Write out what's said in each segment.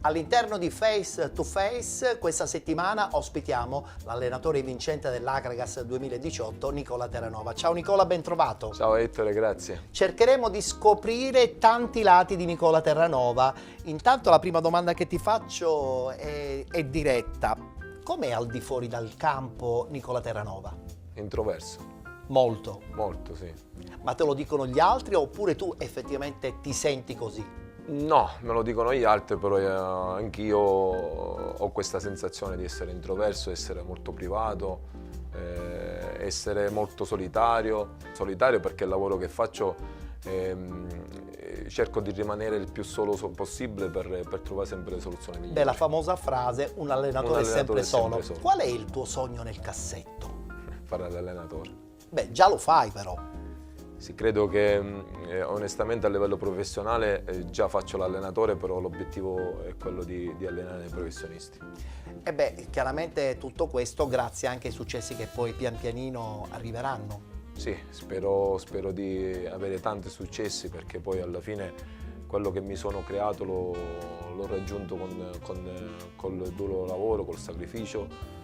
All'interno di Face to Face questa settimana ospitiamo l'allenatore vincente dell'Agragas 2018, Nicola Terranova. Ciao Nicola, ben trovato. Ciao Ettore, grazie. Cercheremo di scoprire tanti lati di Nicola Terranova. Intanto la prima domanda che ti faccio è diretta. Com'è al di fuori dal campo Nicola Terranova? Introverso. Molto. Molto, sì. Ma te lo dicono gli altri oppure tu effettivamente ti senti così? No, me lo dicono gli altri, però anch'io ho questa sensazione di essere introverso, essere molto privato, essere molto solitario. Solitario perché il lavoro che faccio cerco di rimanere il più solo possibile per trovare sempre le soluzioni migliori. Beh, la famosa frase, un allenatore è sempre solo. solo. Qual è il tuo sogno nel cassetto? Fare l'allenatore. Beh, già lo fai però. Sì, credo che onestamente a livello professionale già faccio l'allenatore, però l'obiettivo è quello di allenare i professionisti. E beh, chiaramente tutto questo grazie anche ai successi che poi pian pianino arriveranno. Sì, spero di avere tanti successi, perché poi alla fine quello che mi sono creato l'ho raggiunto col duro lavoro, col sacrificio.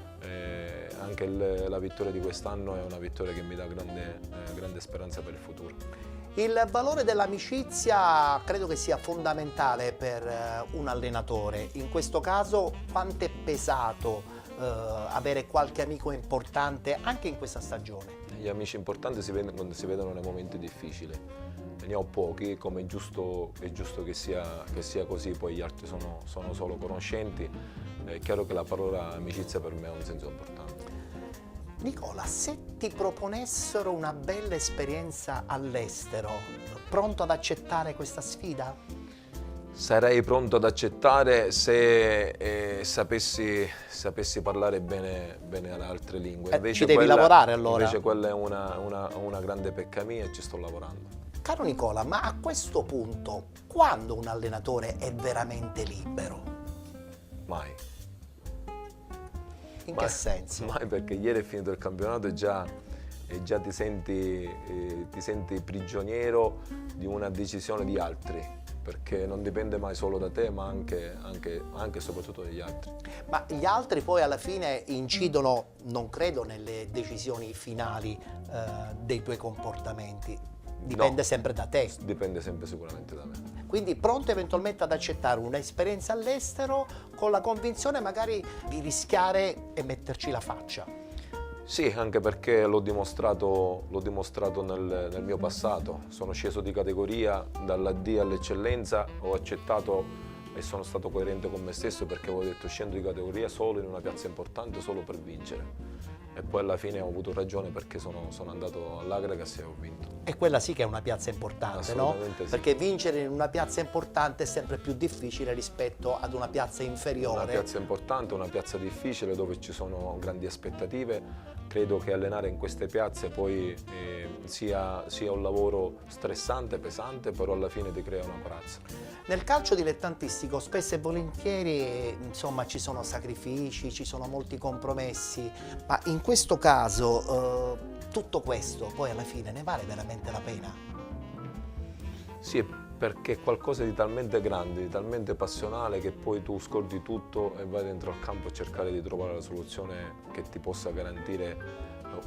Anche la vittoria di quest'anno è una vittoria che mi dà grande speranza per il futuro. Il valore dell'amicizia credo che sia fondamentale per un allenatore. In questo caso quanto è pesato avere qualche amico importante anche in questa stagione? Gli amici importanti si vedono quando si vedono nei momenti difficili. Ne ho pochi, come è giusto che sia così, poi gli altri sono solo conoscenti. È chiaro che la parola amicizia per me ha un senso importante. Nicola, se ti proponessero una bella esperienza all'estero, pronto ad accettare questa sfida? Sarei pronto ad accettare se sapessi parlare bene alle altre lingue. Ci devi lavorare allora. Invece quella è una grande pecca mia e ci sto lavorando. Caro Nicola, ma a questo punto, quando un allenatore è veramente libero? Mai. In che senso? Mai, perché ieri è finito il campionato e già ti senti prigioniero di una decisione di altri, perché non dipende mai solo da te, ma anche e soprattutto dagli altri. Ma gli altri poi alla fine incidono, non credo, nelle decisioni finali dei tuoi comportamenti. Dipende sempre da te. Dipende sempre sicuramente da me. Quindi pronto eventualmente ad accettare un'esperienza all'estero con la convinzione magari di rischiare e metterci la faccia. Sì, anche perché l'ho dimostrato nel mio passato. Sono sceso di categoria dalla D all'eccellenza, ho accettato e sono stato coerente con me stesso, perché avevo detto scendo di categoria solo in una piazza importante, solo per vincere. E poi alla fine ho avuto ragione, perché sono andato all'Agragas e ho vinto. E quella sì che è una piazza importante, no? Assolutamente sì. Perché vincere in una piazza importante è sempre più difficile rispetto ad una piazza inferiore. Una piazza importante, una piazza difficile dove ci sono grandi aspettative. Credo che allenare in queste piazze poi sia un lavoro stressante, pesante, però alla fine ti crea una corazza. Nel calcio dilettantistico spesso e volentieri insomma ci sono sacrifici, ci sono molti compromessi, ma in questo caso tutto questo poi alla fine ne vale veramente la pena? Sì, perché è qualcosa di talmente grande, di talmente passionale, che poi tu scordi tutto e vai dentro al campo a cercare di trovare la soluzione che ti possa garantire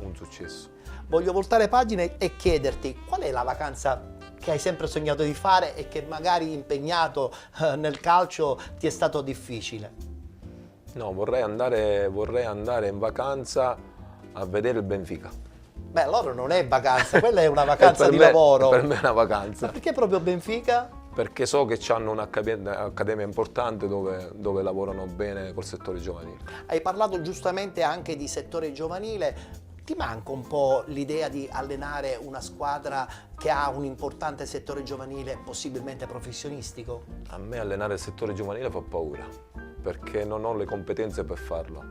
un successo. Voglio voltare pagine e chiederti qual è la vacanza che hai sempre sognato di fare e che magari impegnato nel calcio ti è stato difficile? No, vorrei andare in vacanza a vedere il Benfica. Beh, allora non è vacanza, quella è una vacanza di lavoro. Per me è una vacanza. Ma perché proprio Benfica? Perché so che hanno un'accademia importante dove lavorano bene col settore giovanile. Hai parlato giustamente anche di settore giovanile. Ti manca un po' l'idea di allenare una squadra che ha un importante settore giovanile, possibilmente professionistico? A me allenare il settore giovanile fa paura, perché non ho le competenze per farlo.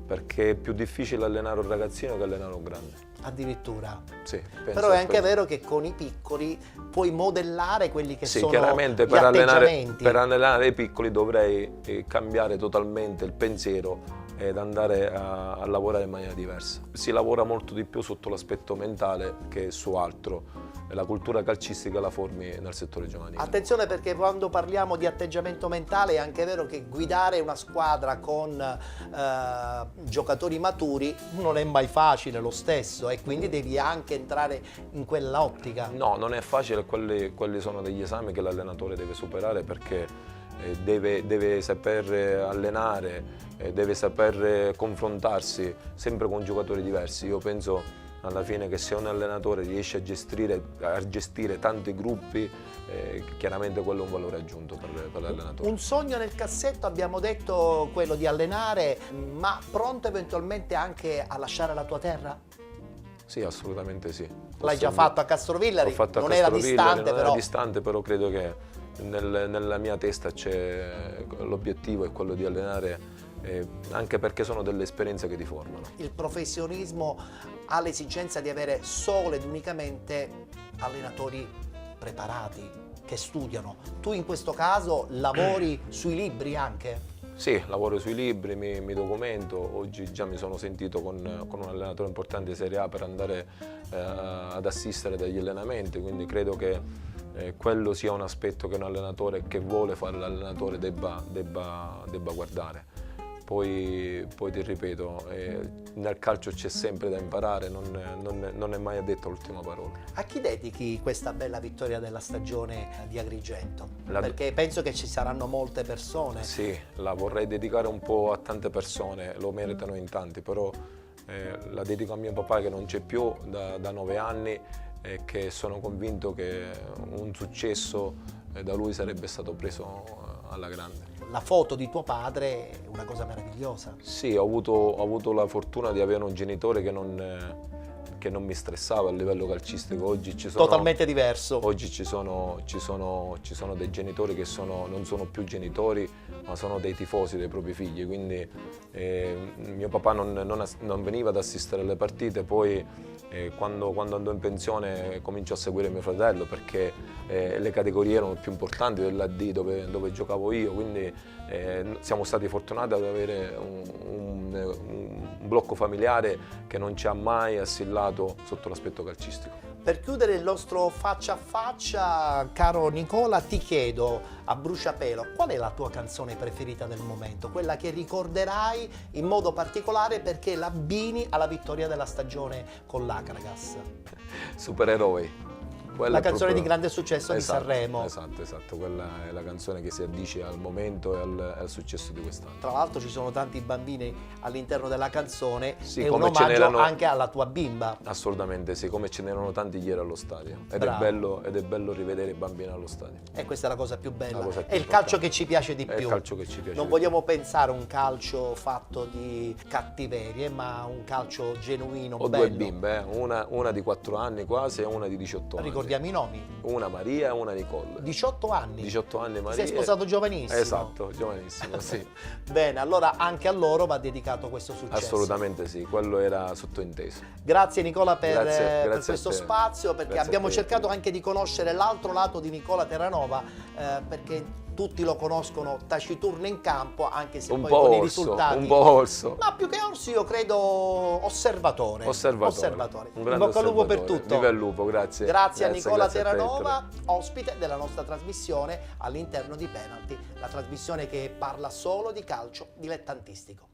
Perché è più difficile allenare un ragazzino che allenare un grande. Addirittura? Sì, però è anche vero che con i piccoli puoi modellare quelli che sono chiaramente gli atteggiamenti. per allenare i piccoli dovrei cambiare totalmente il pensiero ed andare a lavorare in maniera diversa. Si lavora molto di più sotto l'aspetto mentale che su altro. la cultura calcistica la formi nel settore giovanile. Attenzione, perché quando parliamo di atteggiamento mentale è anche vero che guidare una squadra con giocatori maturi non è mai facile lo stesso, e quindi devi anche entrare in quella ottica. No, non è facile, quelli sono degli esami che l'allenatore deve superare, perché deve saper allenare, deve saper confrontarsi sempre con giocatori diversi. Io penso alla fine che se un allenatore riesce a gestire tanti gruppi, chiaramente quello è un valore aggiunto per l'allenatore. Un sogno nel cassetto, abbiamo detto, quello di allenare, ma pronto eventualmente anche a lasciare la tua terra? Sì, assolutamente sì. L'hai già fatto a Castrovillari? L'ho fatto a non Castrovillari, era distante, non però. era distante, però credo che nella mia testa c'è l'obiettivo è quello di allenare, anche perché sono delle esperienze che ti formano. Il professionismo ha l'esigenza di avere solo ed unicamente allenatori preparati, che studiano. Tu in questo caso lavori sui libri anche? Sì, lavoro sui libri, mi documento. Oggi già mi sono sentito con un allenatore importante di Serie A per andare ad assistere dagli allenamenti, quindi credo che quello sia un aspetto che un allenatore che vuole fare l'allenatore debba guardare. Poi ti ripeto, nel calcio c'è sempre da imparare, non è mai addetto l'ultima parola. A chi dedichi questa bella vittoria della stagione di Agrigento? La- Perché penso che ci saranno molte persone. Sì, la vorrei dedicare un po' a tante persone, lo meritano in tanti, però la dedico a mio papà che non c'è più da 9 anni, e che sono convinto che un successo da lui sarebbe stato preso alla grande. La foto di tuo padre è una cosa meravigliosa. Sì, ho avuto la fortuna di avere un genitore che non mi stressava a livello calcistico. Oggi ci sono, Totalmente diverso. Oggi ci sono dei genitori che non sono più genitori, ma sono dei tifosi dei propri figli, quindi mio papà non veniva ad assistere alle partite, poi quando andò in pensione cominciò a seguire mio fratello, perché le categorie erano più importanti della D dove giocavo io, quindi siamo stati fortunati ad avere un blocco familiare che non ci ha mai assillato sotto l'aspetto calcistico. Per chiudere il nostro faccia a faccia, caro Nicola, ti chiedo a bruciapelo, qual è la tua canzone preferita del momento? Quella che ricorderai in modo particolare perché l'abbini alla vittoria della stagione con l'Akragas. Supereroi. La canzone di grande successo di Sanremo. Esatto, quella è la canzone che si addice al momento e al successo di quest'anno. Tra l'altro ci sono tanti bambini all'interno della canzone, Sì, è un come ce omaggio n'erano- anche alla tua bimba. Assolutamente sì, come ce n'erano tanti ieri allo stadio. Ed Bravo. è bello rivedere i bambini allo stadio. E questa è la cosa più bella. La cosa più È il calcio importante. che ci piace di È più. il calcio che ci piace Non di vogliamo pensare a un calcio fatto di cattiverie, ma un calcio genuino, Ho bello. due bimbe, una di 4 anni quasi e una di 18 anni. Ricordiamo i nomi. Una Maria e una Nicole. 18 anni. 18 anni Ti Maria. sei sposato giovanissimo. Esatto, giovanissimo, sì. Bene, allora anche a loro va dedicato questo successo. Assolutamente sì, quello era sottointeso. Grazie Nicola per Grazie a questo te. spazio, perché Grazie a abbiamo te. cercato anche di conoscere l'altro lato di Nicola Terranova, perché tutti lo conoscono taciturno in campo, anche se Un poi po' con i orso, risultati. un po' orso. Ma più che orso io credo osservatore. Osservatore. Un In grande bocca al lupo per osservatore. tutto. Viva il lupo, grazie. Grazie a Nicola grazie a te, Terranova, ospite della nostra trasmissione all'interno di Penalty, la trasmissione che parla solo di calcio dilettantistico.